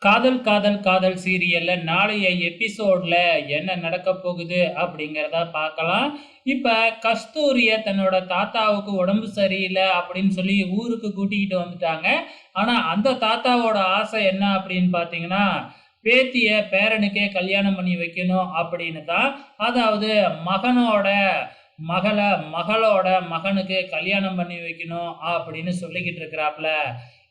காதல் காதல் காதல் சீரியல்ல நாளைய எபிசோட்ல என்ன நடக்க போகுது அப்படிங்கிறத பார்க்கலாம். இப்ப கஸ்தூரிய தன்னோட தாத்தாவுக்கு உடம்பு சரியில்லை அப்படின்னு சொல்லி ஊருக்கு கூட்டிக்கிட்டு வந்துட்டாங்க. ஆனா அந்த தாத்தாவோட ஆசை என்ன அப்படின்னு பார்த்தீங்கன்னா, பேத்திய பேரனுக்கே கல்யாணம் பண்ணி வைக்கணும் அப்படின்னு தான். அதாவது மகனோட மகள மகளோட மகனுக்கு கல்யாணம் பண்ணி வைக்கணும் அப்படின்னு சொல்லிக்கிட்டு இருக்கிறாப்ல.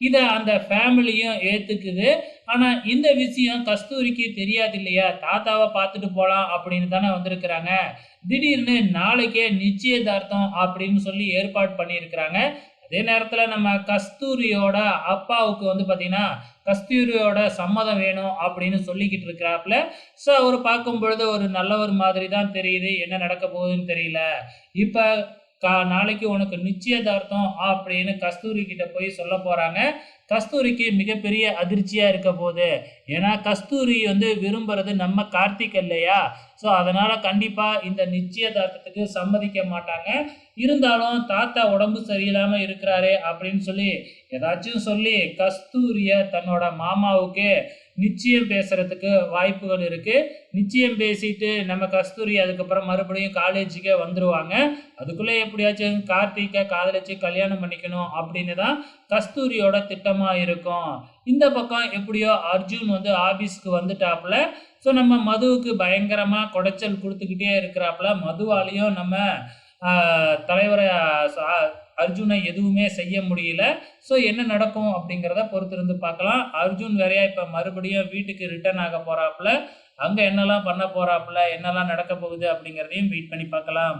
இத அந்த ஃபேமிலியும் ஏத்துக்குது. ஆனா இந்த விஷயம் கஸ்தூரிக்கு தெரியாது இல்லையா? தாத்தாவ பார்த்துட்டு போலாம் அப்படின்னு தானே வந்திருக்கிறாங்க. திடீர்னு நாளைக்கே நிச்சயதார்த்தம் அப்படின்னு சொல்லி ஏற்பாடு பண்ணியிருக்கிறாங்க. அதே நேரத்துல நம்ம கஸ்தூரியோட அப்பாவுக்கு வந்து பார்த்தீங்கன்னா, கஸ்தூரியோட சம்மதம் வேணும் அப்படின்னு சொல்லிக்கிட்டு இருக்கிறாப்ல. ஸோ அவரு பார்க்கும்பொழுது ஒரு நல்லவர் மாதிரி தான் தெரியுது. என்ன நடக்க போகுதுன்னு தெரியல. இப்ப நாளைக்கு உனக்கு நிச்சயதார்த்தம் அப்படின்னு கஸ்தூரி கிட்ட போய் சொல்ல போறாங்க. கஸ்தூரிக்கு மிகப்பெரிய அதிர்ச்சியா இருக்க போது. ஏன்னா கஸ்தூரி வந்து விரும்புறது நம்ம கார்த்திக் இல்லையா? ஸோ அதனால கண்டிப்பா இந்த நிச்சயதார்த்தத்துக்கு சம்மதிக்க மாட்டாங்க. இருந்தாலும் தாத்தா உடம்பு சரியில்லாம இருக்கிறாரே அப்படின்னு சொல்லி ஏதாச்சும் சொல்லி கஸ்தூரிய தன்னோட மாமாவுக்கு நிச்சயம் பேசுறதுக்கு வாய்ப்புகள் இருக்கு. நிச்சயம் பேசிட்டு நம்ம கஸ்தூரி அதுக்கப்புறம் மறுபடியும் காலேஜுக்கே வந்துருவாங்க. அதுக்குள்ள எப்படியாச்சும் கார்த்திக்க காதலிச்சு கல்யாணம் பண்ணிக்கணும் அப்படின்னு தான் கஸ்தூரியோட திட்டமா இருக்கும். இந்த பக்கம் எப்படியோ அர்ஜுன் வந்து ஆபீஸ்க்கு வந்துட்டாப்புல. ஸோ நம்ம மதுவுக்கு பயங்கரமா குடைச்சல் குடுத்துக்கிட்டே இருக்கிறாப்புல. மதுவாலையும் நம்ம தலைவர அர்ஜுனை எதுவுமே செய்ய முடியல. ஸோ என்ன நடக்கும் அப்படிங்கிறத பொறுத்திருந்து பார்க்கலாம். அர்ஜுன் வேறையா இப்ப மறுபடியும் வீட்டுக்கு ரிட்டர்ன் ஆக போறாப்புல. அங்க என்னெல்லாம் பண்ண போறாப்புல, என்னெல்லாம் நடக்க போகுது அப்படிங்கிறதையும் வெயிட் பண்ணி பார்க்கலாம்.